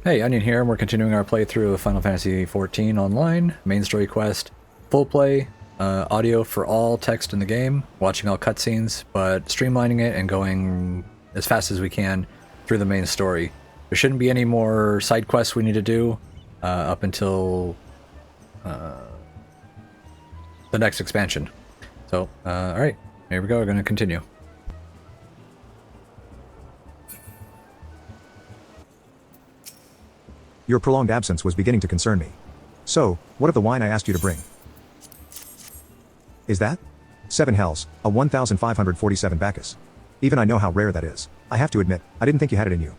Hey, Onion here, and we're continuing our playthrough of Final Fantasy XIV Online, main story quest, full play, audio for all text in the game, watching all cutscenes, but streamlining it and going as fast as we can through the main story. There shouldn't be any more side quests we need to do up until the next expansion. So, alright, here we go, we're going to continue. Your prolonged absence was beginning to concern me. So, what of the wine I asked you to bring? Is that? 7 hells, a 1547 Bacchus. Even I know how rare that is. I have to admit, I didn't think you had it in you.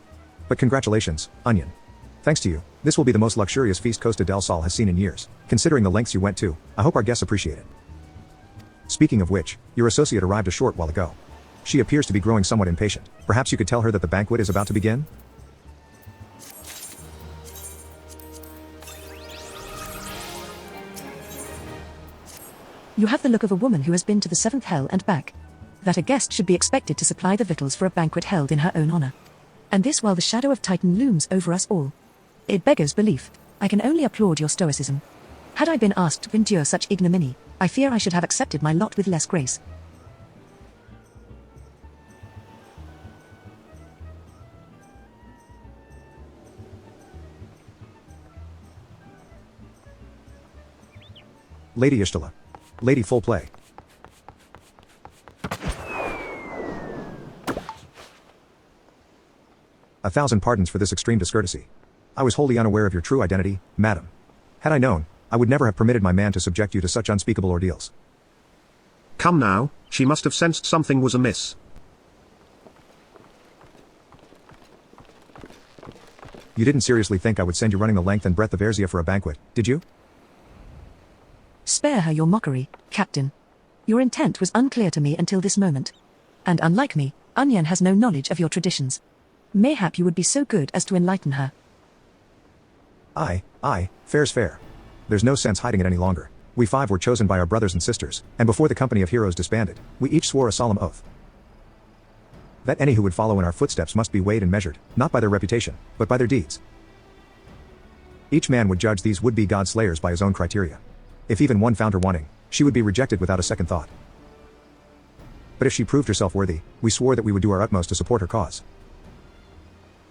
But congratulations, Onion. Thanks to you, this will be the most luxurious feast Costa del Sol has seen in years. Considering the lengths you went to, I hope our guests appreciate it. Speaking of which, your associate arrived a short while ago. She appears to be growing somewhat impatient. Perhaps you could tell her that the banquet is about to begin? You have the look of a woman who has been to the 7th hell and back. That a guest should be expected to supply the victuals for a banquet held in her own honor. And this while the shadow of Titan looms over us all. It beggars belief. I can only applaud your stoicism. Had I been asked to endure such ignominy, I fear I should have accepted my lot with less grace. Lady Ishtala. Lady Full Play. A thousand pardons for this extreme discourtesy. I was wholly unaware of your true identity, madam. Had I known, I would never have permitted my man to subject you to such unspeakable ordeals. Come now, she must have sensed something was amiss. You didn't seriously think I would send you running the length and breadth of Erzia for a banquet, did you? Spare her your mockery, Captain. Your intent was unclear to me until this moment. And unlike me, Onion has no knowledge of your traditions. Mayhap you would be so good as to enlighten her. Aye, fair's fair. There's no sense hiding it any longer. We 5 were chosen by our brothers and sisters, and before the company of heroes disbanded, we each swore a solemn oath that any who would follow in our footsteps must be weighed and measured, not by their reputation, but by their deeds. Each man would judge these would-be god-slayers by his own criteria. If even one found her wanting, she would be rejected without a second thought. But if she proved herself worthy, we swore that we would do our utmost to support her cause.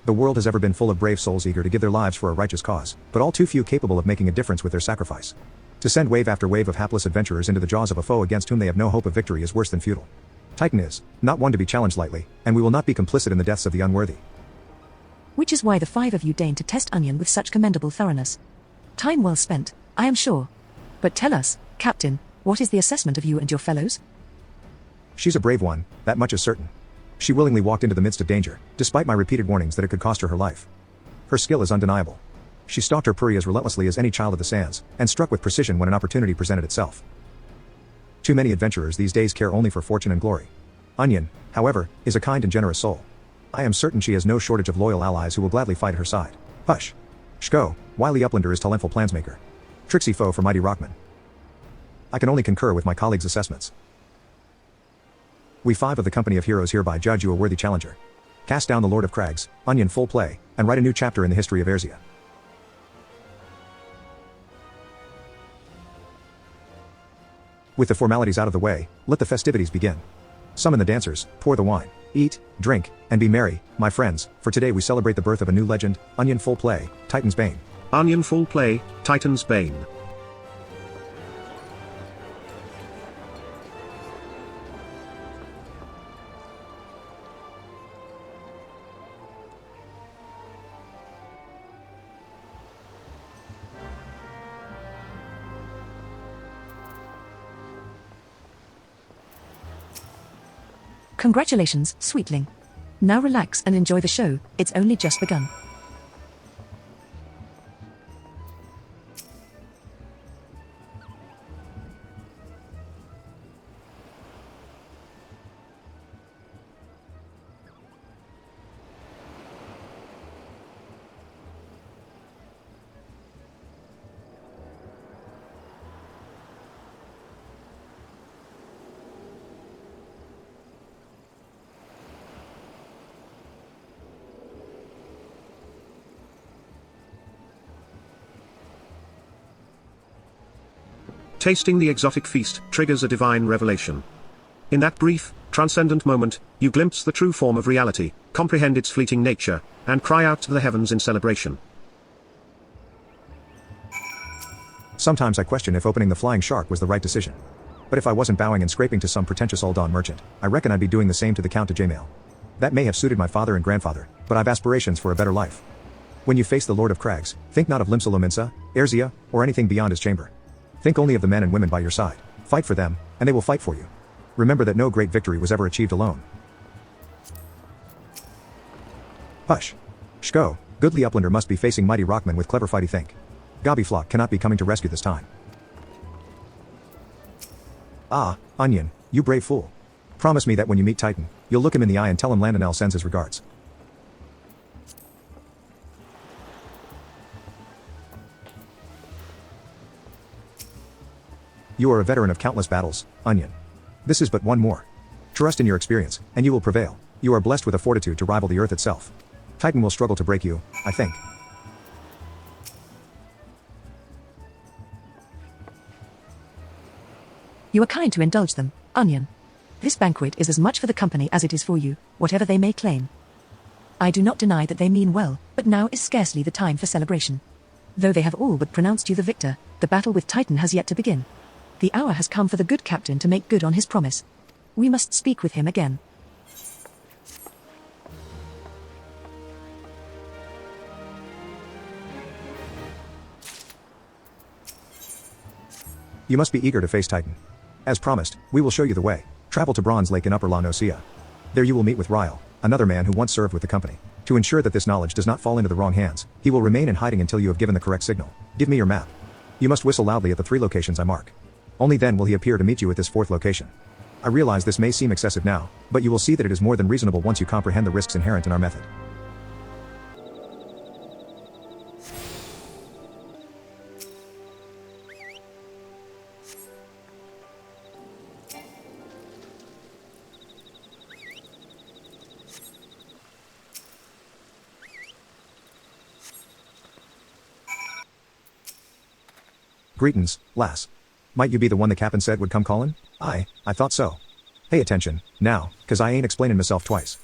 The world has ever been full of brave souls eager to give their lives for a righteous cause, but all too few capable of making a difference with their sacrifice. To send wave after wave of hapless adventurers into the jaws of a foe against whom they have no hope of victory is worse than futile. Titan is not one to be challenged lightly, and we will not be complicit in the deaths of the unworthy. Which is why the 5 of you deigned to test Onion with such commendable thoroughness. Time well spent, I am sure. But tell us, Captain, what is the assessment of you and your fellows? She's a brave one, that much is certain. She willingly walked into the midst of danger, despite my repeated warnings that it could cost her her life. Her skill is undeniable. She stalked her prey as relentlessly as any child of the sands, and struck with precision when an opportunity presented itself. Too many adventurers these days care only for fortune and glory. Onion, however, is a kind and generous soul. I am certain she has no shortage of loyal allies who will gladly fight at her side. Hush. Shko, wily uplander is talentful plansmaker. Tricksy foe for mighty rockman. I can only concur with my colleagues' assessments. We 5 of the company of heroes hereby judge you a worthy challenger. Cast down the Lord of Crags, Onion Full Play, and write a new chapter in the history of Erzia. With the formalities out of the way, let the festivities begin. Summon the dancers, pour the wine, eat, drink, and be merry, my friends, for today we celebrate the birth of a new legend, Onion Full Play, Titan's Bane. Onion Full Play, Titan's Bane. Congratulations, sweetling. Now relax and enjoy the show, it's only just begun. Tasting the exotic feast triggers a divine revelation. In that brief, transcendent moment, you glimpse the true form of reality, comprehend its fleeting nature, and cry out to the heavens in celebration. Sometimes I question if opening the flying shark was the right decision. But if I wasn't bowing and scraping to some pretentious old-on merchant, I reckon I'd be doing the same to the Count de Jmail. That may have suited my father and grandfather, but I've aspirations for a better life. When you face the Lord of Crags, think not of Limsa, Erzia, or anything beyond his chamber. Think only of the men and women by your side. Fight for them, and they will fight for you. Remember that no great victory was ever achieved alone. Hush. Shko, goodly uplander must be facing mighty rockmen with clever fighty think. Gobbyflock cannot be coming to rescue this time. Ah, Onion, you brave fool. Promise me that when you meet Titan, you'll look him in the eye and tell him Landonel sends his regards. You are a veteran of countless battles, Onion. This is but one more. Trust in your experience, and you will prevail. You are blessed with a fortitude to rival the earth itself. Titan will struggle to break you, I think. You are kind to indulge them, Onion. This banquet is as much for the company as it is for you, whatever they may claim. I do not deny that they mean well, but now is scarcely the time for celebration. Though they have all but pronounced you the victor, the battle with Titan has yet to begin. The hour has come for the good captain to make good on his promise. We must speak with him again. You must be eager to face Titan. As promised, we will show you the way. Travel to Bronze Lake in Upper La Nocia. There you will meet with Ryle, another man who once served with the company. To ensure that this knowledge does not fall into the wrong hands, he will remain in hiding until you have given the correct signal. Give me your map. You must whistle loudly at the 3 locations I mark. Only then will he appear to meet you at this 4th location. I realize this may seem excessive now, but you will see that it is more than reasonable once you comprehend the risks inherent in our method. Greetings, lass. Might you be the one the captain said would come callin'? Aye, I thought so. Pay attention, now, 'cause I ain't explainin' myself twice.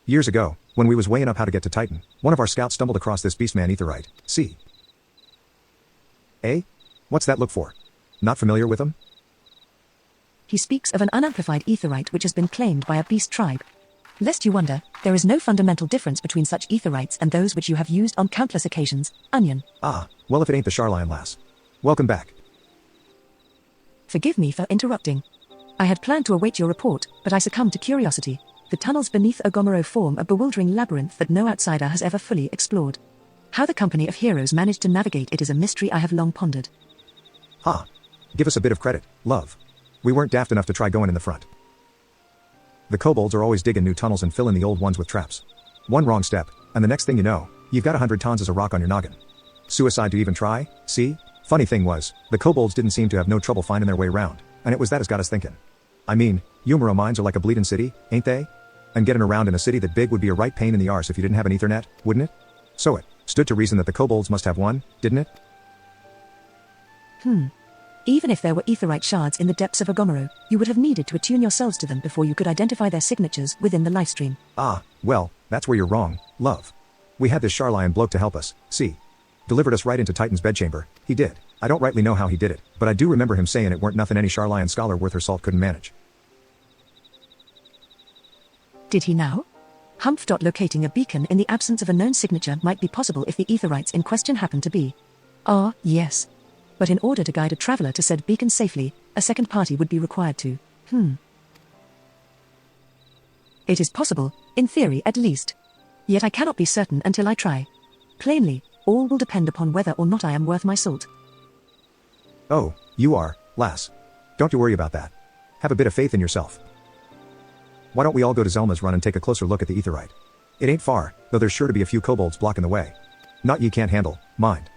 Years ago, when we was weighing up how to get to Titan, one of our scouts stumbled across this beastman Aetherite. See? Eh? What's that look for? Not familiar with him? He speaks of an unamplified Aetherite which has been claimed by a beast tribe. Lest you wonder, there is no fundamental difference between such Aetherites and those which you have used on countless occasions, Onion. Ah, well if it ain't the Charlion lass. Welcome back. Forgive me for interrupting. I had planned to await your report, but I succumbed to curiosity. The tunnels beneath Ogomoro form a bewildering labyrinth that no outsider has ever fully explored. How the company of heroes managed to navigate it is a mystery I have long pondered. Ah. Give us a bit of credit, love. We weren't daft enough to try going in the front. The kobolds are always digging new tunnels and filling the old ones with traps. One wrong step, and the next thing you know, you've got 100 tons as a rock on your noggin. Suicide to even try, see? Funny thing was, the kobolds didn't seem to have no trouble finding their way round, and it was that as got us thinking. I mean, Umaro mines are like a bleeding city, ain't they? And getting around in a city that big would be a right pain in the arse if you didn't have an Ethernet, wouldn't it? So it stood to reason that the kobolds must have one, didn't it? Even if there were Aetherite shards in the depths of Ogomoro, you would have needed to attune yourselves to them before you could identify their signatures within the lifestream. Ah, well, that's where you're wrong, love. We had this Charlion bloke to help us, see? Delivered us right into Titan's bedchamber, he did. I don't rightly know how he did it, but I do remember him saying it weren't nothing any Charlion scholar worth her salt couldn't manage. Did he now? Humph. Locating a beacon in the absence of a known signature might be possible if the Aetherites in question happen to be. Ah, yes. But in order to guide a traveler to said beacon safely, a second party would be required to. It is possible, in theory at least. Yet I cannot be certain until I try. Plainly, all will depend upon whether or not I am worth my salt. Oh, you are, lass. Don't you worry about that. Have a bit of faith in yourself. Why don't we all go to Zelma's run and take a closer look at the Aetherite? It ain't far, though there's sure to be a few kobolds blocking the way. Not ye can't handle, mind.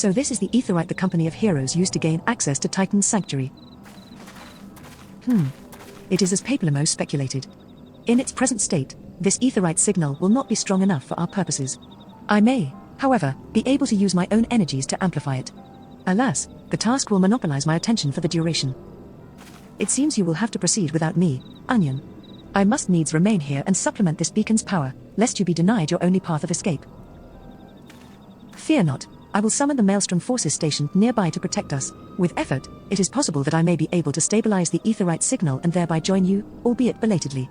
So this is the Aetherite the Company of Heroes used to gain access to Titan's sanctuary. It is as Papillamo speculated. In its present state, this Aetherite signal will not be strong enough for our purposes. I may, however, be able to use my own energies to amplify it. Alas, the task will monopolize my attention for the duration. It seems you will have to proceed without me, Onion. I must needs remain here and supplement this beacon's power, lest you be denied your only path of escape. Fear not, I will summon the Maelstrom forces stationed nearby to protect us. With effort, it is possible that I may be able to stabilize the Aetherite signal and thereby join you, albeit belatedly.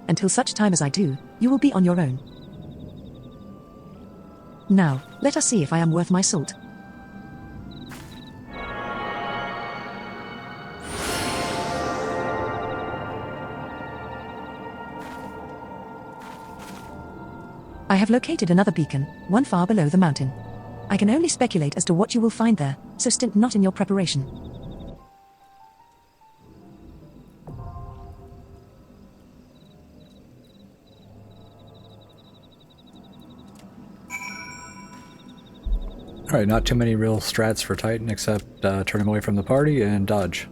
Until such time as I do, you will be on your own. Now, let us see if I am worth my salt. I have located another beacon, one far below the mountain. I can only speculate as to what you will find there, so stint not in your preparation. Alright, not too many real strats for Titan except turn him away from the party and dodge.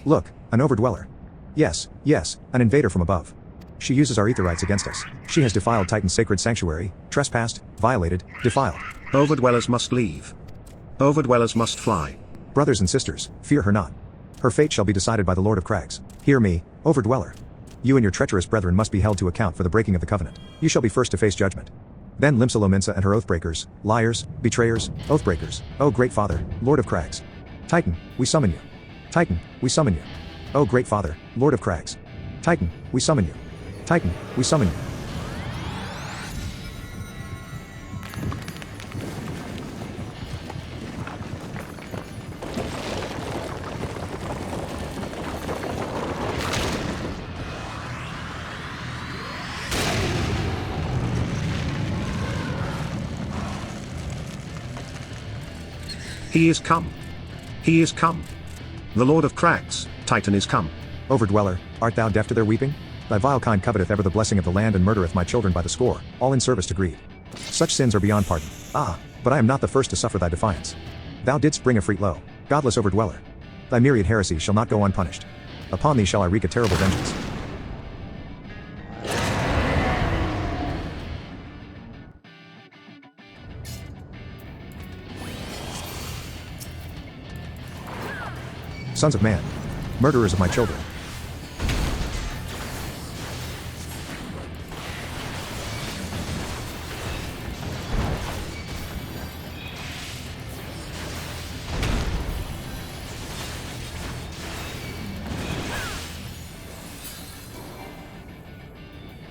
Look, an overdweller. Yes, an invader from above. She uses our Aetherites against us. She has defiled Titan's sacred sanctuary, trespassed, violated, defiled. Overdwellers must leave. Overdwellers must fly. Brothers and sisters, fear her not. Her fate shall be decided by the Lord of Crags. Hear me, overdweller. You and your treacherous brethren must be held to account for the breaking of the covenant. You shall be first to face judgment. Then Limsalominsa and her oathbreakers, liars, betrayers, oathbreakers. O great Father, Lord of Crags. Titan, we summon you. Titan, we summon you. O great Father, Lord of Crags. Titan, we summon you. Titan, we summon you. He is come. He is come. The Lord of Crags, Titan is come. Overdweller, art thou deaf to their weeping? Thy vile kind coveteth ever the blessing of the land and murdereth my children by the score, all in service to greed. Such sins are beyond pardon. Ah, but I am not the first to suffer thy defiance. Thou didst bring a freet low, godless overdweller. Thy myriad heresies shall not go unpunished. Upon thee shall I wreak a terrible vengeance. Sons of man. Murderers of my children.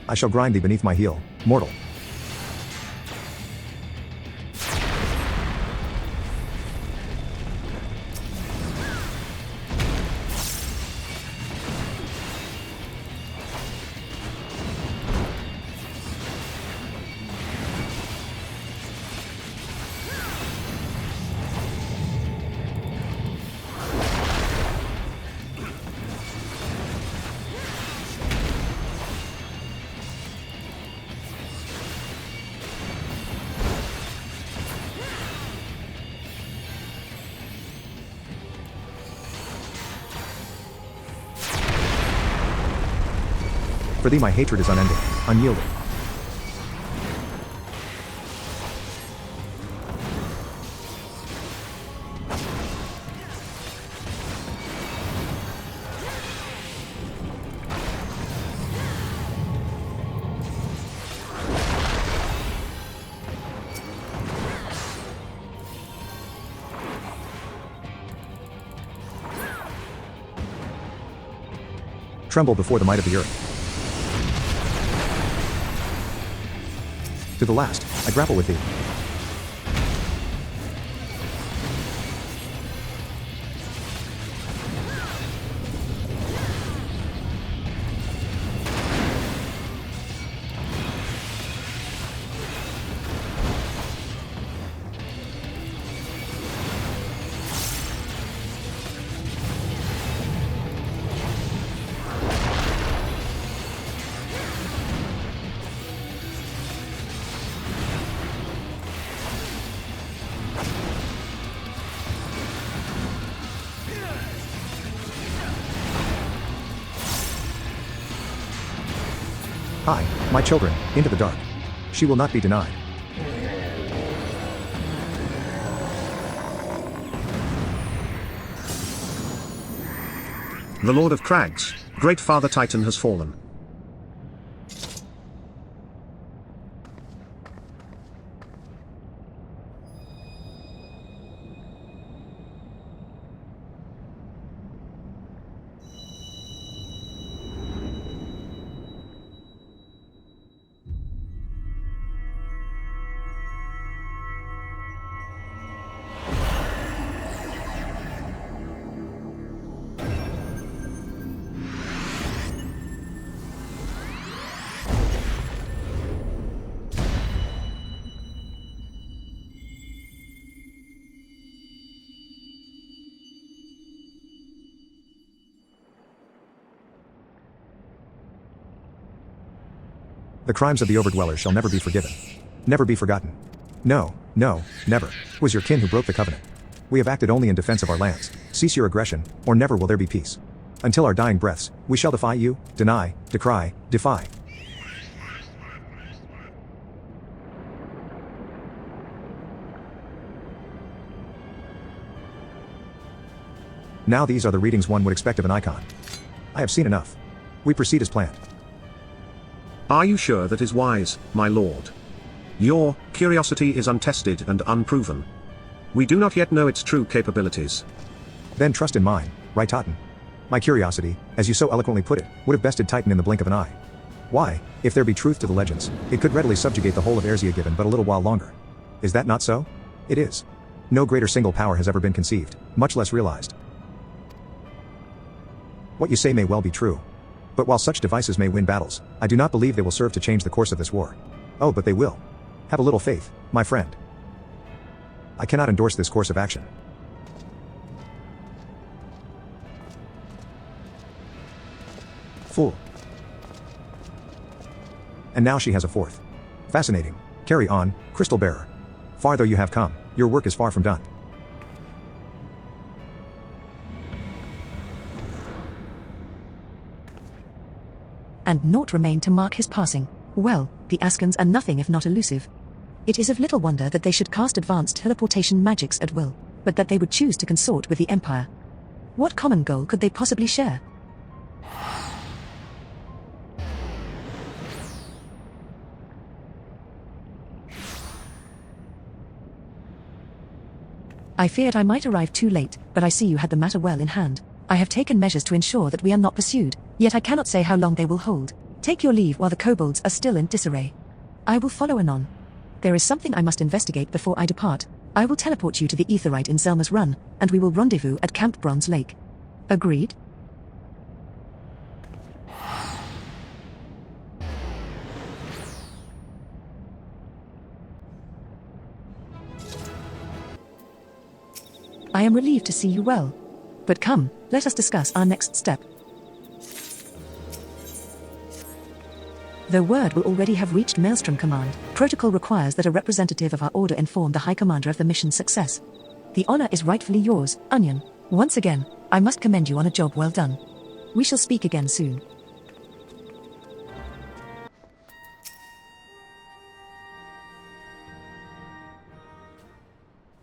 I shall grind thee beneath my heel, mortal. For thee my hatred is unending, unyielding. Tremble before the might of the earth. To the last, I grapple with thee. Hi, my children, into the dark. She will not be denied. The Lord of Crags, Great Father Titan has fallen. The crimes of the Overdwellers shall never be forgiven. Never be forgotten. No, no, never. It was your kin who broke the covenant. We have acted only in defense of our lands. Cease your aggression, or never will there be peace. Until our dying breaths, we shall defy you, deny, decry, defy. Now these are the readings one would expect of an icon. I have seen enough. We proceed as planned. Are you sure that is wise, my lord? Your curiosity is untested and unproven. We do not yet know its true capabilities. Then trust in mine, right Totten? My curiosity, as you so eloquently put it, would have bested Titan in the blink of an eye. Why, if there be truth to the legends, it could readily subjugate the whole of Erzea given but a little while longer. Is that not so? It is. No greater single power has ever been conceived, much less realized. What you say may well be true. But while such devices may win battles, I do not believe they will serve to change the course of this war. Oh, but they will. Have a little faith, my friend. I cannot endorse this course of action. Fool. And now she has a fourth. Fascinating. Carry on, Crystal Bearer. Far though you have come, your work is far from done. And naught remained to mark his passing. Well, the Askans are nothing if not elusive. It is of little wonder that they should cast advanced teleportation magics at will, but that they would choose to consort with the Empire. What common goal could they possibly share? I feared I might arrive too late, but I see you had the matter well in hand. I have taken measures to ensure that we are not pursued, yet I cannot say how long they will hold. Take your leave while the kobolds are still in disarray. I will follow anon. There is something I must investigate before I depart. I will teleport you to the Aetheryte in Zelma's Run, and we will rendezvous at Camp Bronze Lake. Agreed? I am relieved to see you well. But come, let us discuss our next step. Though word will already have reached Maelstrom Command, protocol requires that a representative of our order inform the High Commander of the mission's success. The honor is rightfully yours, Onion. Once again, I must commend you on a job well done. We shall speak again soon.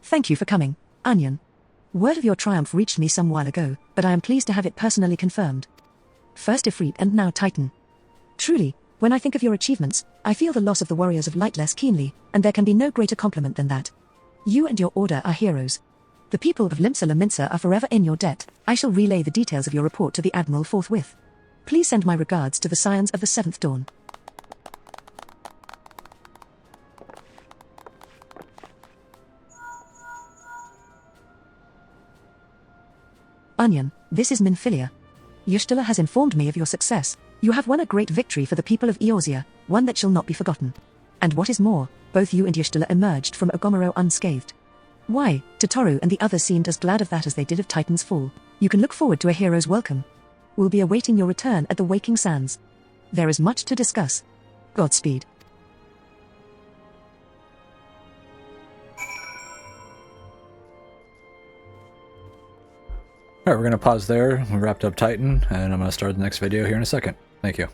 Thank you for coming, Onion. Word of your triumph reached me some while ago, but I am pleased to have it personally confirmed. First Ifrit and now Titan. Truly, when I think of your achievements, I feel the loss of the warriors of light less keenly, and there can be no greater compliment than that. You and your order are heroes. The people of Limsa Laminsa are forever in your debt. I shall relay the details of your report to the Admiral forthwith. Please send my regards to the Scions of the Seventh Dawn. Onion, this is Minfilia. Ystala has informed me of your success. You have won a great victory for the people of Eorzea, one that shall not be forgotten. And what is more, both you and Ystala emerged from Ogomero unscathed. Why, Totoro and the others seemed as glad of that as they did of Titan's fall. You can look forward to a hero's welcome. We'll be awaiting your return at the Waking Sands. There is much to discuss. Godspeed. Alright, we're going to pause there. We wrapped up Titan, and I'm going to start the next video here in a second. Thank you.